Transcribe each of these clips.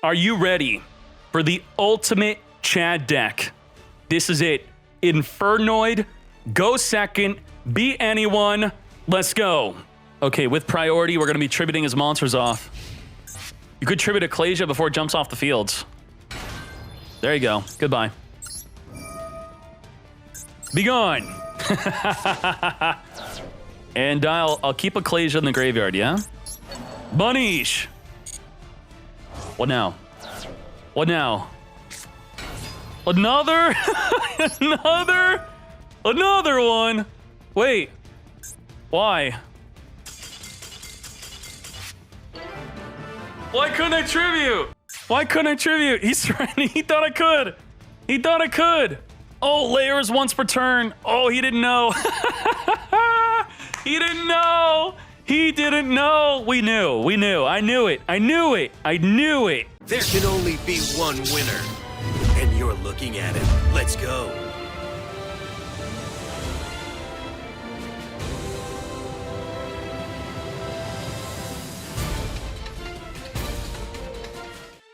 Are you ready for the ultimate Chad deck? This is it. Infernoid, go second, beat anyone, let's go. Okay, with priority, we're gonna be tributing his monsters off. You could tribute Ecclesia before it jumps off the fields. There you go, goodbye. Be gone. And I'll keep Ecclesia in the graveyard, yeah? Bunish. What now? What now? Another? Another one? Wait. Why? Why couldn't I tribute? Why couldn't I tribute? He thought I could. He thought I could. Oh, layers once per turn. Oh, he didn't know. He didn't know. He didn't know. We knew. We knew. I knew it. I knew it. I knew it. There can only be one winner. And you're looking at it. Let's go.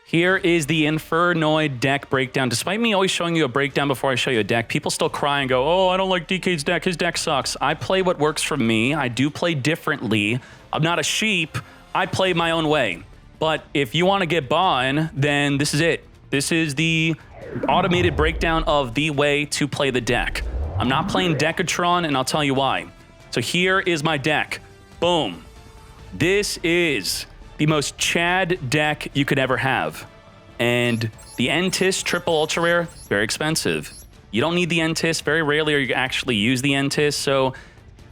Here is the Infernoid deck breakdown. Despite me always showing you a breakdown before I show you a deck, people still cry and go, oh, I don't like Dkayed's deck. His deck sucks. I play what works for me. I do play differently. I'm not a sheep. I play my own way. But if you want to get Bon, then this is it. This is the automated breakdown of the way to play the deck. I'm not playing Decatron, and I'll tell you why. So here is my deck. Boom. This is the most Chad deck you could ever have. And the Entis triple ultra rare, very expensive. You don't need the Entis. Very rarely are you actually use the Entis. So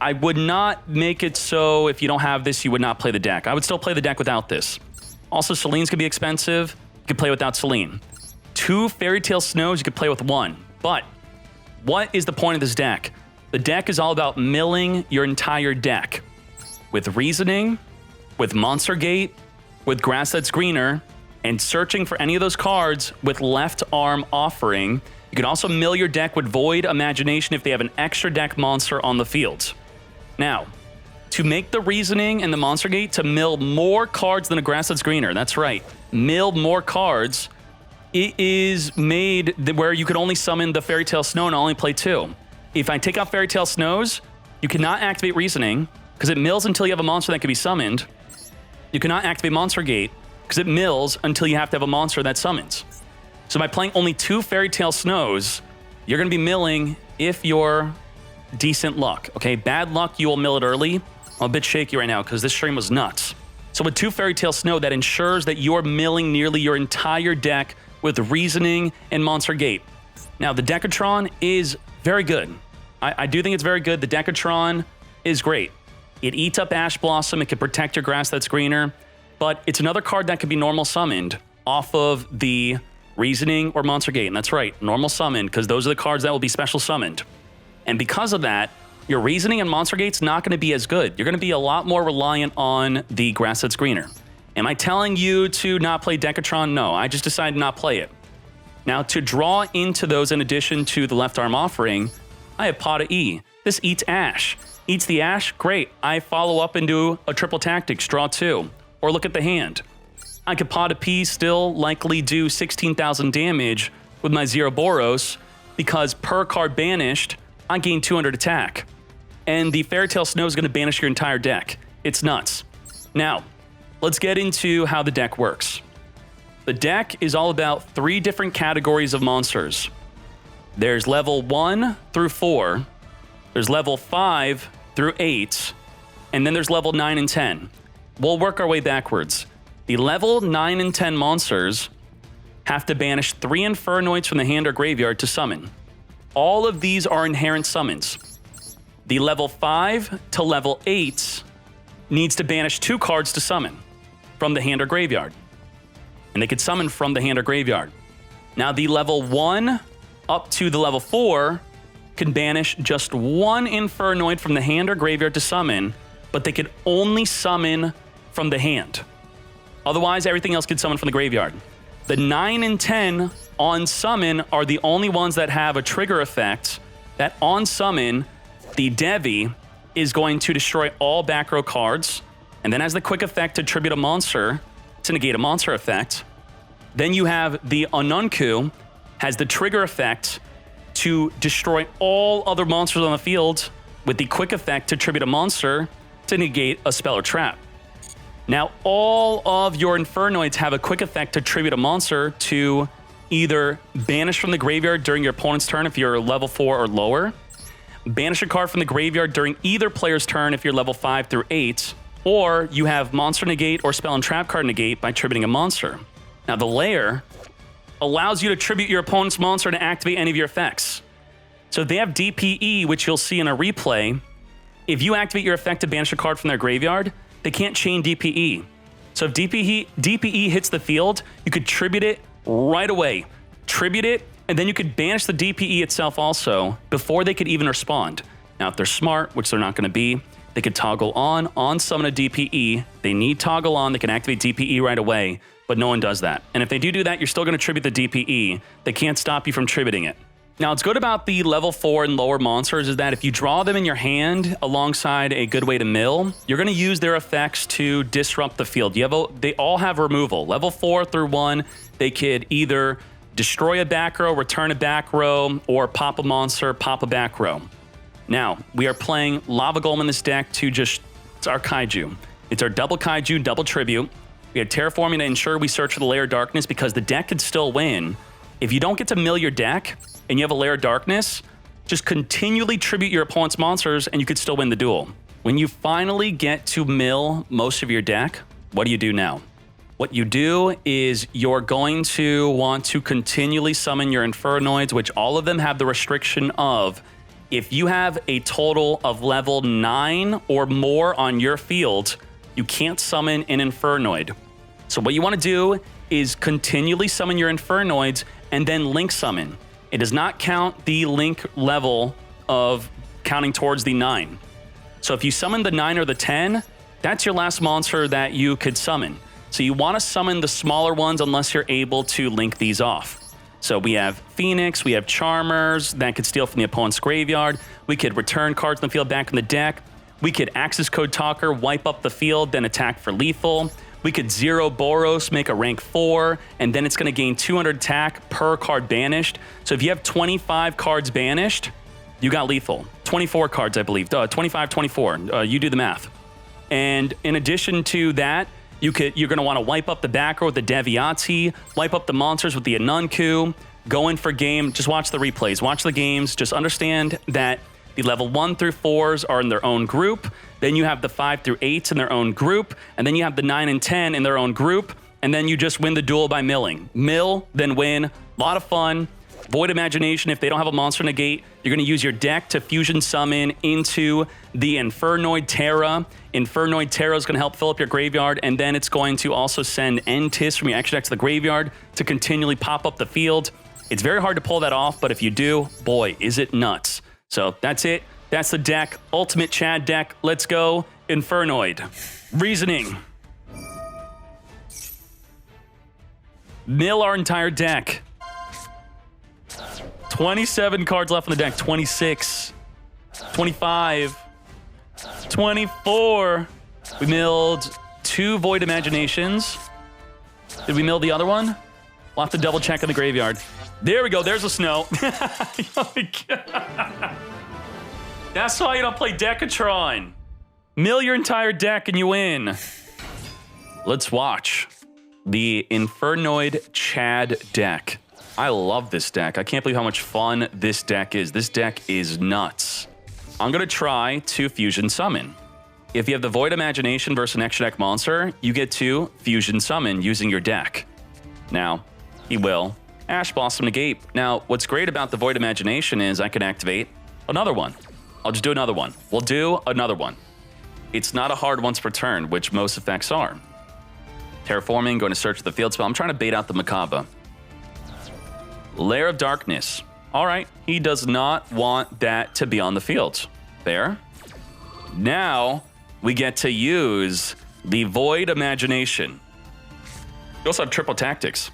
I would not make it so if you don't have this, you would not play the deck. I would still play the deck without this. Also, Selene's could be expensive. You could play without Selene. 2 Fairy Tale Snows, you could play with 1. But what is the point of this deck? The deck is all about milling your entire deck with Reasoning, with Monster Gate, with Grass That's Greener, and searching for any of those cards with Left Arm Offering. You can also mill your deck with Void Imagination if they have an extra deck monster on the field. Now, to make the Reasoning and the Monster Gate to mill more cards than a Grass That's Greener, that's right, mill more cards, it is made where you can only summon the Fairy Tale Snow and only play 2. If I take out Fairy Tale Snows, you cannot activate Reasoning because it mills until you have a monster that can be summoned. You cannot activate Monster Gate because it mills until you have to have a monster that summons. So by playing only 2 Fairy Tale Snows, you're going to be milling if you're decent luck. Okay, bad luck, you will mill it early. I'm a bit shaky right now because this stream was nuts. So with 2 Fairy Tale Snow, that ensures that you're milling nearly your entire deck with Reasoning and Monster Gate. Now, the Decatron is very good. I do think it's very good. The Decatron is great. It eats up Ash Blossom. It can protect your Grass That's Greener. But it's another card that can be normal summoned off of the Reasoning or Monster Gate. And that's right, normal summoned, because those are the cards that will be special summoned. And because of that, your Reasoning and Monster Gate's not going to be as good. You're going to be a lot more reliant on the Grass That's Greener. Am I telling you to not play Decatron? No, I just decided to not play it. Now, to draw into those in addition to the Left Arm Offering, I have Pot of E. This eats Ash. Eats the Ash? Great. I follow up and do a triple tactics, draw 2. Or look at the hand. I could Pot of P, still likely do 16,000 damage with my 0 Boros, because per card banished, I gain 200 attack. And the Fairy Tale Snow is going to banish your entire deck. It's nuts. Now, let's get into how the deck works. The deck is all about 3 different categories of monsters. There's level 1 through 4. There's level 5 through 8, and then there's level 9 and 10. We'll work our way backwards. The level 9 and 10 monsters have to banish 3 Infernoids from the hand or graveyard to summon. All of these are inherent summons. The level 5 to level 8 needs to banish 2 cards to summon from the hand or graveyard. And they could summon from the hand or graveyard. Now the level 1 up to the level 4 can banish just 1 Infernoid from the hand or graveyard to summon, but they could only summon from the hand. Otherwise, everything else could summon from the graveyard. The 9 and 10 on summon are the only ones that have a trigger effect that on summon, the Devi is going to destroy all back row cards, and then has the quick effect to tribute a monster to negate a monster effect. Then you have the Anunku, has the trigger effect to destroy all other monsters on the field with the quick effect to tribute a monster to negate a spell or trap. Now, all of your Infernoids have a quick effect to tribute a monster to either banish from the graveyard during your opponent's turn if you're level 4 or lower, banish a card from the graveyard during either player's turn if you're level 5 through 8, or you have monster negate or spell and trap card negate by tributing a monster. Now, the lair allows you to tribute your opponent's monster to activate any of your effects. So if they have DPE, which you'll see in a replay, if you activate your effect to banish a card from their graveyard, they can't chain DPE. So if DPE hits the field, you could tribute it right away. Tribute it, and then you could banish the DPE itself also before they could even respond. Now, if they're smart, which they're not going to be, they could toggle on summon a DPE. They need toggle on, they can activate DPE right away, but no one does that. And if they do that, you're still going to tribute the DPE. They can't stop you from tributing it. Now, what's good about the level 4 and lower monsters is that if you draw them in your hand alongside a good way to mill, you're going to use their effects to disrupt the field. They all have removal. Level 4 through 1, they could either destroy a back row, return a back row, or pop a monster, pop a back row. Now, we are playing Lava Golem in this deck it's our Kaiju. It's our double Kaiju, double Tribute. We have Terraforming to ensure we search for the Lair of Darkness because the deck could still win. If you don't get to mill your deck and you have a Lair of Darkness, just continually tribute your opponent's monsters and you could still win the duel. When you finally get to mill most of your deck, what do you do now? What you do is you're going to want to continually summon your Infernoids, which all of them have the restriction of if you have a total of level 9 or more on your field, you can't summon an Infernoid. So what you want to do is continually summon your Infernoids and then link summon. It does not count the link level of counting towards the 9. So if you summon the 9 or the 10, that's your last monster that you could summon. So you want to summon the smaller ones unless you're able to link these off. So we have Phoenix, we have Charmers that could steal from the opponent's graveyard. We could return cards in the field back in the deck. We could Access Code Talker, wipe up the field, then attack for lethal. We could zero Boros, make a rank 4, and then it's going to gain 200 attack per card banished. So if you have 25 cards banished, you got lethal. 24 cards, I believe. 25, 24. You do the math. And in addition to that, you're going to want to wipe up the back row with the Deviati, wipe up the monsters with the Anunku, go in for game. Just watch the replays. Watch the games. Just understand that the level 1 through 4s are in their own group. Then you have the 5 through 8s in their own group. And then you have the 9 and 10 in their own group. And then you just win the duel by milling. Mill, then win. A lot of fun. Void Imagination, if they don't have a monster negate, you're going to use your deck to fusion summon into the Infernoid Terra. Infernoid Terra is going to help fill up your graveyard, and then it's going to also send Entis from your extra deck to the graveyard to continually pop up the field. It's very hard to pull that off, but if you do, boy, is it nuts. So that's it. That's the deck. Ultimate Chad deck. Let's go. Infernoid. Reasoning. Mill our entire deck. 27 cards left on the deck. 26. 25. 24. We milled 2 Void Imaginations. Did we mill the other one? We'll have to double check in the graveyard. There we go. There's the snow. Oh my God. That's why you don't play Decatron. Mill your entire deck and you win. Let's watch the Infernoid Chad deck. I love this deck. I can't believe how much fun this deck is. This deck is nuts. I'm going to try to fusion summon. If you have the Void Imagination versus an extra deck monster, you get to fusion summon using your deck. Now, he will Ash Blossom negate. Now, what's great about the Void Imagination is I can activate another one. I'll just do another one. We'll do another one. It's not a hard once per turn, which most effects are. Terraforming, going to search the field spell. I'm trying to bait out the Macabre. Lair of Darkness. All right, he does not want that to be on the field. There. Now, we get to use the Void Imagination. You also have triple tactics.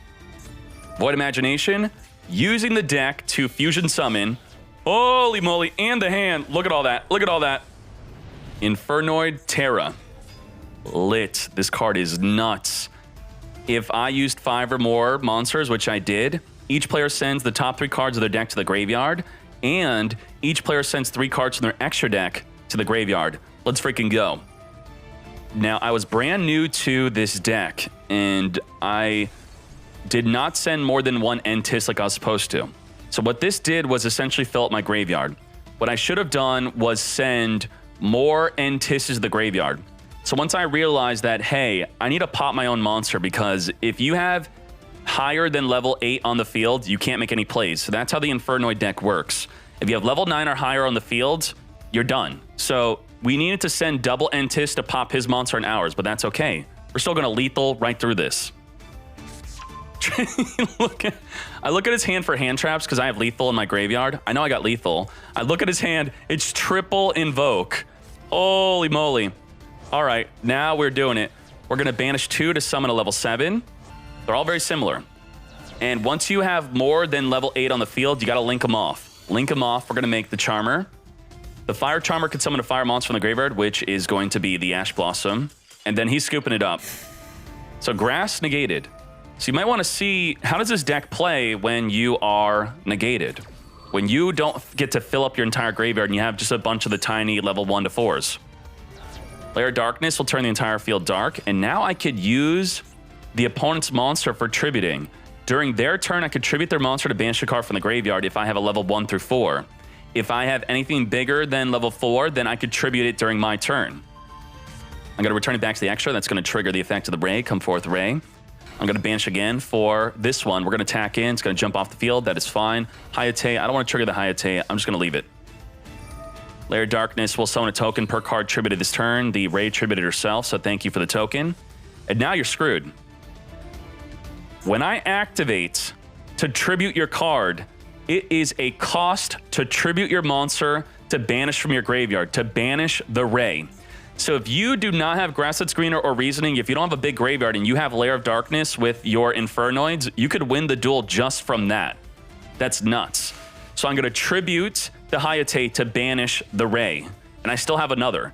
Void Imagination, using the deck to fusion summon. Holy moly, and the hand. Look at all that. Look at all that. Infernoid Terra. Lit. This card is nuts. If I used 5 or more monsters, which I did, each player sends the top 3 cards of their deck to the graveyard, and each player sends 3 cards from their extra deck to the graveyard. Let's freaking go. Now, I was brand new to this deck, and I did not send more than 1 Entis like I was supposed to. So what this did was essentially fill up my graveyard. What I should have done was send more Entises to the graveyard. So once I realized that, hey, I need to pop my own monster, because if you have higher than level 8 on the field, you can't make any plays. So that's how the Infernoid deck works. If you have level 9 or higher on the field, you're done. So we needed to send double Entis to pop his monster in ours, but that's okay. We're still going to lethal right through this. I look at his hand for hand traps because I have lethal in my graveyard. I know I got lethal. I look at his hand. It's triple invoke. Holy moly. All right, now we're doing it. We're going to banish 2 to summon a level 7. They're all very similar. And once you have more than level 8 on the field, you got to link them off. Link them off. We're going to make the Charmer. The Fire Charmer can summon a fire monster from the graveyard, which is going to be the Ash Blossom. And then he's scooping it up. So Grass negated. So you might want to see, how does this deck play when you are negated? When you don't get to fill up your entire graveyard and you have just a bunch of the tiny level 1 to 4s. Lair of Darkness will turn the entire field dark, and now I could use the opponent's monster for tributing. During their turn, I could tribute their monster to banish a card from the graveyard if I have a level 1 through 4. If I have anything bigger than level 4, then I could tribute it during my turn. I'm going to return it back to the extra. That's going to trigger the effect of the Ray. Come forth, Ray. I'm going to banish again for this one. We're going to attack in. It's going to jump off the field. That is fine. Hayate. I don't want to trigger the Hayate. I'm just going to leave it. Lair of Darkness will summon a token per card tributed this turn. The Ray tributed herself, so thank you for the token. And now you're screwed. When I activate to tribute your card, it is a cost to tribute your monster to banish from your graveyard, to banish the Ray. So if you do not have Grass That's Greener or Reasoning, if you don't have a big graveyard and you have Lair of Darkness with your Infernoids, you could win the duel just from that. That's nuts. So I'm going to tribute the Hayate to banish the Ray. And I still have another.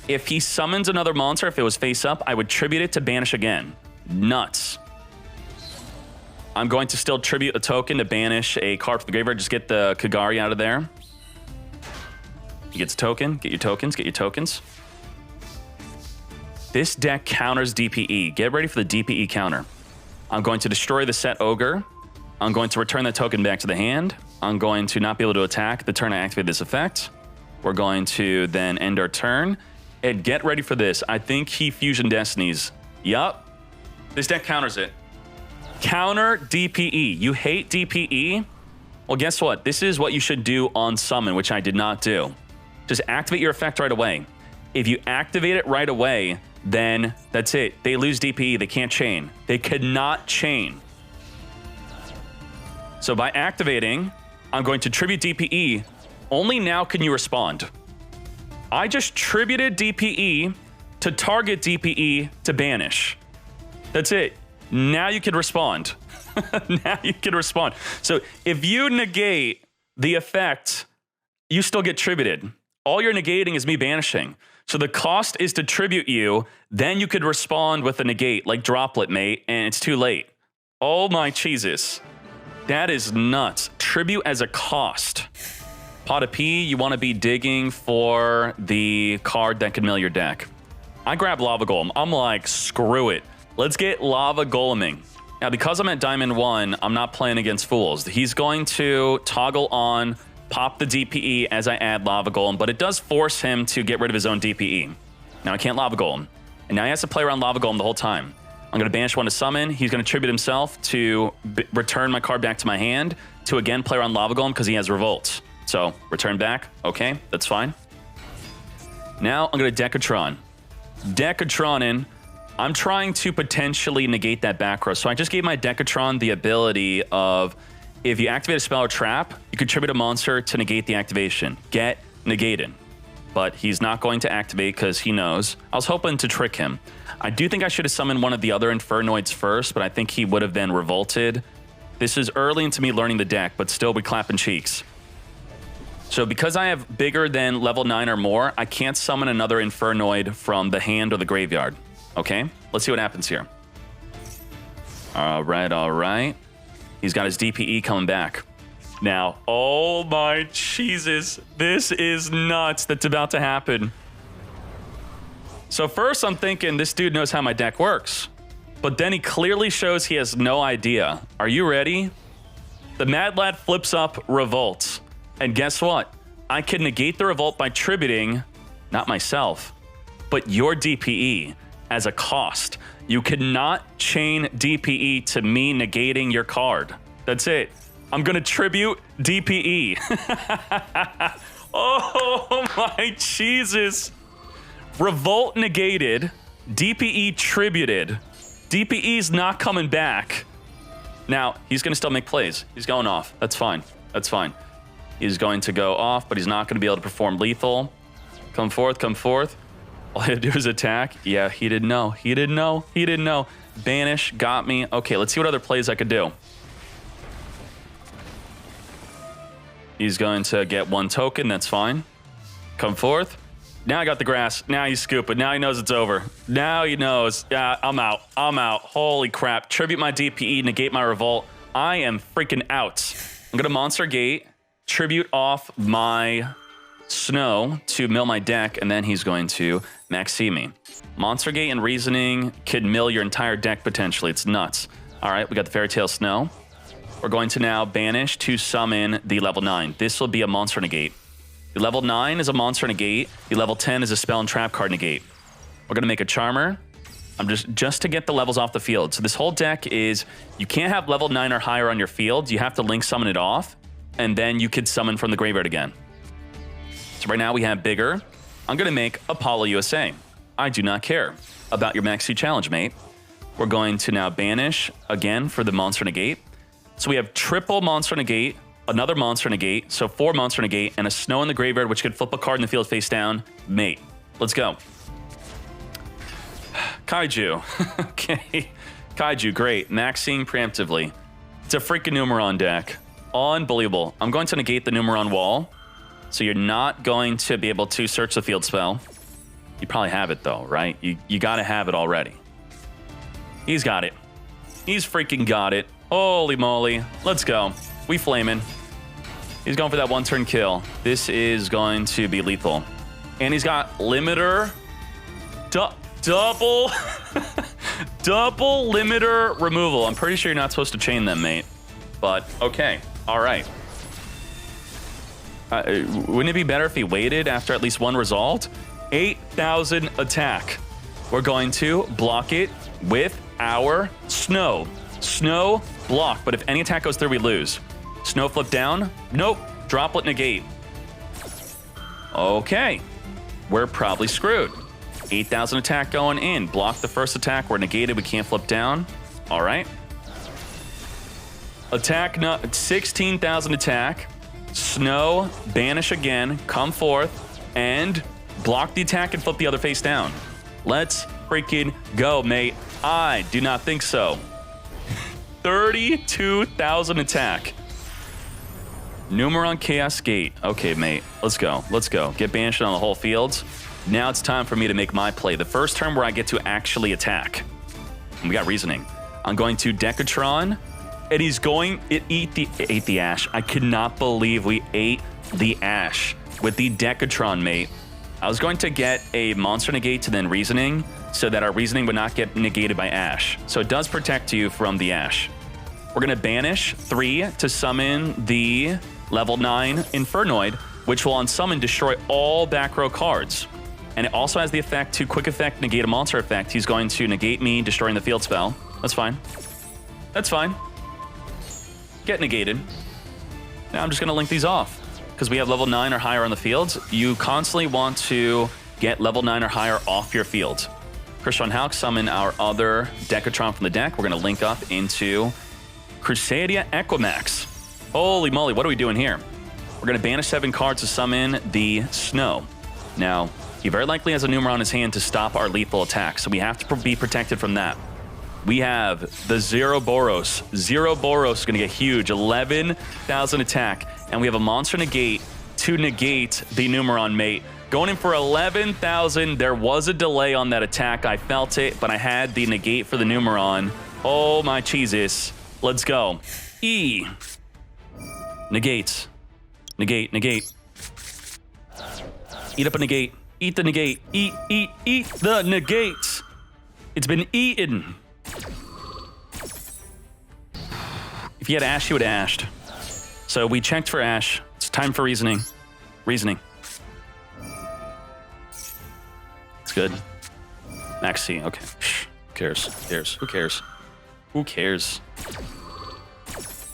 If he summons another monster, if it was face up, I would tribute it to banish again. Nuts. I'm going to still tribute a token to banish a card from the graveyard. Just get the Kagari out of there. He gets a token. Get your tokens. Get your tokens. This deck counters DPE. Get ready for the DPE counter. I'm going to destroy the set Ogre. I'm going to return that token back to the hand. I'm going to not be able to attack the turn I activate this effect. We're going to then end our turn. And get ready for this. I think he Fusion Destinies. Yup. This deck counters it. Counter DPE. You hate DPE? Well, guess what? This is what you should do on summon, which I did not do. Just activate your effect right away. If you activate it right away, then that's it. They lose DPE. They can't chain. They could not chain. So by activating, I'm going to tribute DPE. Only now can you respond. I just tributed DPE to target DPE to banish. That's it. Now you can respond. Now you can respond. So if you negate the effect, you still get tributed. All you're negating is me banishing. So the cost is to tribute you, then you could respond with a negate, like Droplet, mate, and it's too late. Oh my Jesus. That is nuts. Tribute as a cost. Pot of P, you want to be digging for the card that can mill your deck. I grab Lava Golem. I'm like, screw it. Let's get Lava Goleming. Now, because I'm at Diamond 1, I'm not playing against fools. He's going to toggle on, pop the DPE as I add Lava Golem, but it does force him to get rid of his own DPE. Now, I can't Lava Golem. And now he has to play around Lava Golem the whole time. I'm going to banish 1 to summon. He's going to tribute himself to return my card back to my hand to again play around Lava Golem because he has Revolt. So, return back. Okay, that's fine. Now, I'm going to Decatron. Decatron in. I'm trying to potentially negate that back row. So I just gave my Decatron the ability of, if you activate a spell or trap, you contribute a monster to negate the activation. Get negated. But he's not going to activate because he knows. I was hoping to trick him. I do think I should have summoned one of the other Infernoids first, but I think he would have then revolted. This is early into me learning the deck, but still we clapping cheeks. So because I have bigger than level 9 or more, I can't summon another Infernoid from the hand or the graveyard. Okay, let's see what happens here. All right, all right. He's got his DPE coming back. Now, oh my Jesus, this is nuts that's about to happen. So first I'm thinking this dude knows how my deck works, but then he clearly shows he has no idea. Are you ready? The Mad Lad flips up Revolt, and guess what? I can negate the Revolt by tributing, not myself, but your DPE as a cost. You cannot chain DPE to me negating your card. That's it. I'm gonna tribute DPE. Oh my Jesus. Revolt negated, DPE tributed. DPE's not coming back. Now, he's gonna still make plays. He's going off. That's fine. That's fine. He's going to go off, but he's not gonna be able to perform lethal. Come forth, come forth. All I had to do is attack. Yeah, he didn't know. He didn't know. He didn't know. Banish, got me. Okay, let's see what other plays I could do. He's going to get 1 token, that's fine. Come forth. Now I got the grass. Now he's scooping. Now he knows it's over. Now he knows. Yeah, I'm out. I'm out. Holy crap. Tribute my DPE, negate my revolt. I am freaking out. I'm going to Monster Gate, tribute off my Snow to mill my deck, and then he's going to Maxi me. Monster Gate and Reasoning could mill your entire deck potentially. It's nuts. All right, we got the Fairy Tale Snow. We're going to now banish to summon the level 9. This will be a monster negate. The level 9 is a monster negate. The level 10 is a spell and trap card negate. We're going to make a Charmer. I'm just to get the levels off the field. So this whole deck is, you can't have level 9 or higher on your field. You have to link summon it off, and then you could summon from the graveyard again. So right now we have Bigger. I'm going to make Apollo USA. I do not care about your Maxi challenge, mate. We're going to now banish again for the monster negate. So we have triple monster negate, another monster negate, so 4 monster negate, and a Snow in the graveyard, which could flip a card in the field face down. Mate, let's go. Kaiju. Okay. Kaiju, great. Maxing preemptively. It's a freaking Numeron deck. Unbelievable. I'm going to negate the Numeron wall, so you're not going to be able to search the field spell. You probably have it, though, right? You got to have it already. He's got it. He's freaking got it. Holy moly. Let's go. We flaming. He's going for that 1-turn kill. This is going to be lethal. And he's got limiter. Double. Double limiter removal. I'm pretty sure you're not supposed to chain them, mate. But, okay. All right. Wouldn't it be better if he waited after at least 1 resolved? 8,000 attack. We're going to block it with our Snow. Snow, block, but if any attack goes through, we lose. Snow flip down. Nope. Droplet negate. Okay. We're probably screwed. 8,000 attack going in. Block the first attack. We're negated. We can't flip down. All right. Attack, 16,000 attack. Snow, banish again. Come forth and block the attack and flip the other face down. Let's freaking go, mate. I do not think so. 32,000 attack. Numeron Chaos Gate. Okay, mate. Let's go. Let's go. Get banished on the whole field. Now it's time for me to make my play. The first turn where I get to actually attack. And we got Reasoning. I'm going to Decatron, and he's going... It ate the Ash. I could not believe we ate the Ash with the Decatron, mate. I was going to get a Monster Negate to then Reasoning, so that our Reasoning would not get negated by Ash. So it does protect you from the Ash. We're going to banish 3 to summon the level 9 Infernoid, which will on summon destroy all back row cards. And it also has the effect to quick effect negate a monster effect. He's going to negate me, destroying the field spell. That's fine. That's fine. Get negated. Now I'm just going to link these off, because we have level 9 or higher on the field. You constantly want to get level 9 or higher off your field. Christian Hauck, summon our other Decatron from the deck. We're going to link up into Crusadia Equimax. Holy moly, what are we doing here? We're going to banish 7 cards to summon the Snow. Now, he very likely has a Numeron in his hand to stop our lethal attack, so we have to be protected from that. We have the Zero Boros. Zero Boros is going to get huge, 11,000 attack, and we have a Monster Negate to negate the Numeron, mate. Going in for 11,000. There was a delay on that attack. I felt it, but I had the negate for the Numeron. Oh my Jesus. Let's go. E. Negate. Negate, negate. Eat up a negate. Eat the negate. Eat the negate. It's been eaten. If you had Ash, you would have ashed. So we checked for Ash. It's time for reasoning. Reasoning. It's good. Maxi, okay. Who cares? Who cares? Who cares? Who cares?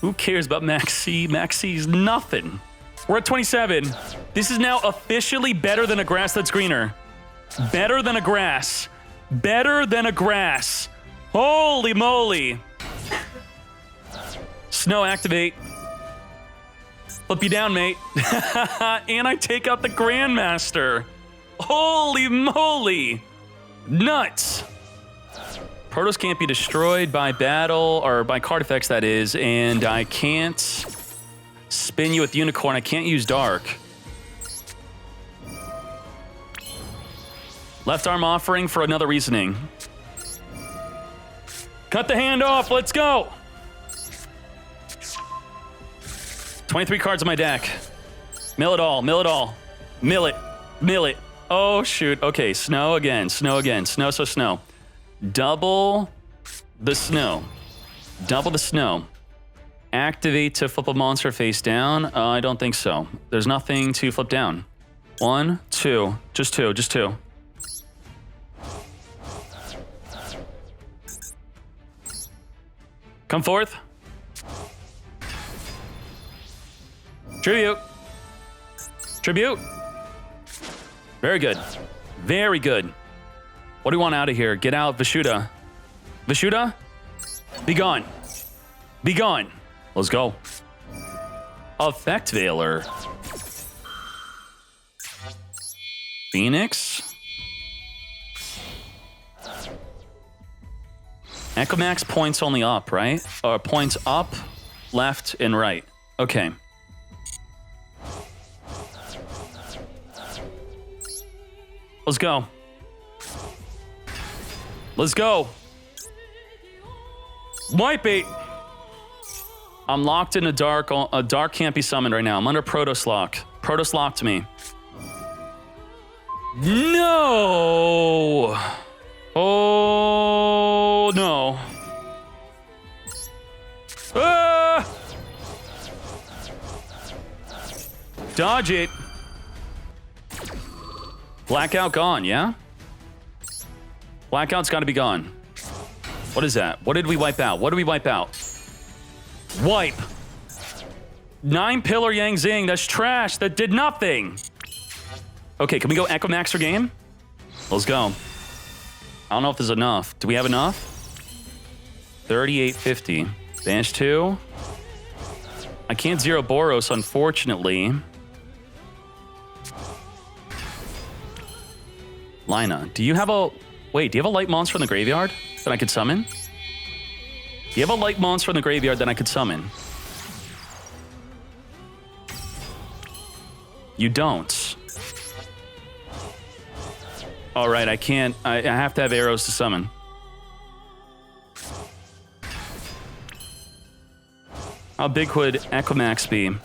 Who cares about Maxi? Maxi's nothing. We're at 27. This is now officially better than a grass that's greener. Better than a grass. Better than a grass. Holy moly. Snow activate. Flip you down, mate. And I take out the Grandmaster. Holy moly. Nuts. Protoss can't be destroyed by battle, or by card effects, that is, and I can't spin you with Unicorn. I can't use Dark. Left arm offering for another reasoning. Cut the hand off, let's go! 23 cards in my deck. Mill it all, mill it all. Mill it, mill it. Oh shoot, okay, snow again, snow again, snow, so snow. Double the snow. Double the snow. Activate to flip a monster face down. I don't think so. There's nothing to flip down. 1, 2, just two, just two. Come forth. Tribute. Tribute. Very good. Very good. What do we want out of here? Get out, Vishuda. Vishuda? Be gone. Be gone. Let's go. Effect Veiler. Phoenix. Echomax points only up, right? Or points up, left, and right. Okay. Let's go. Let's go. Wipe it. I'm locked in a dark. A dark can't be summoned right now. I'm under Protoss lock. Protoss locked me. No. Oh no. Ah! Dodge it. Blackout gone, yeah? Blackout's gotta be gone. What is that? What did we wipe out? What did we wipe out? Wipe. 9 Pillar Yang Zing. That's trash. That did nothing. Okay, can we go Echo Max for game? Let's go. I don't know if there's enough. Do we have enough? 3850. Banish 2. I can't zero Boros, unfortunately. Lina, do you have a... Wait, do you have a light monster in the graveyard that I could summon? Do you have a light monster in the graveyard that I could summon? You don't. All right, I can't. I have to have arrows to summon. How big would Echomax be?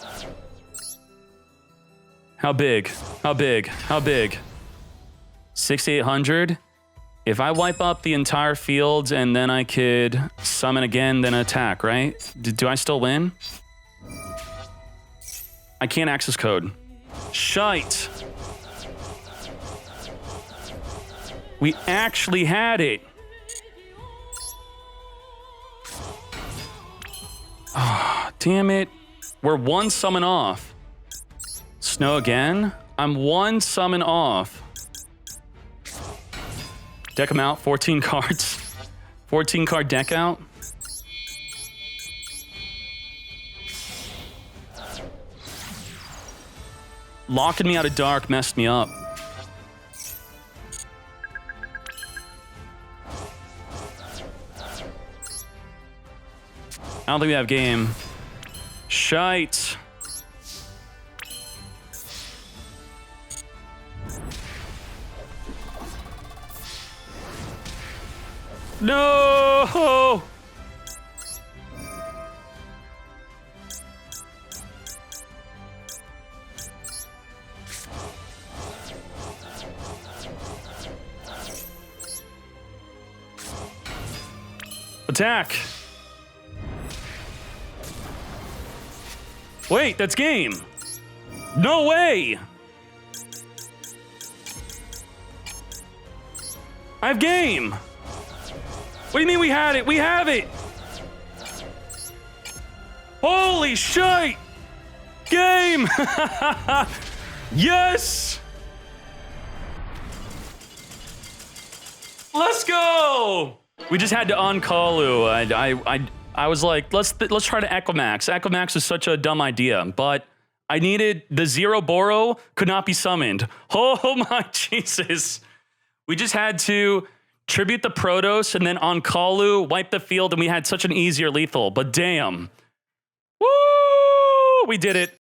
How big? How big? How big? 6,800? If I wipe up the entire field and then I could summon again, then attack, right? Do I still win? I can't access code. Shite. We actually had it. Oh, damn it. We're 1 summon off. Snow again? I'm 1 summon off. Deck them out, 14 cards. 14 card deck out. Locking me out of dark messed me up. I don't think we have game. Shite. No! Attack. Wait, that's game. No way. I have game. What do you mean we had it? We have it. Holy shit. Game. Yes. Let's go. We just had to on-Kalu. I was like, let's try to Equimax. Equimax is such a dumb idea, but I needed the 0 Boro could not be summoned. Oh my Jesus. We just had to tribute the Protoss and then on-Kalu, wipe the field, and we had such an easier lethal, but damn. Woo! We did it.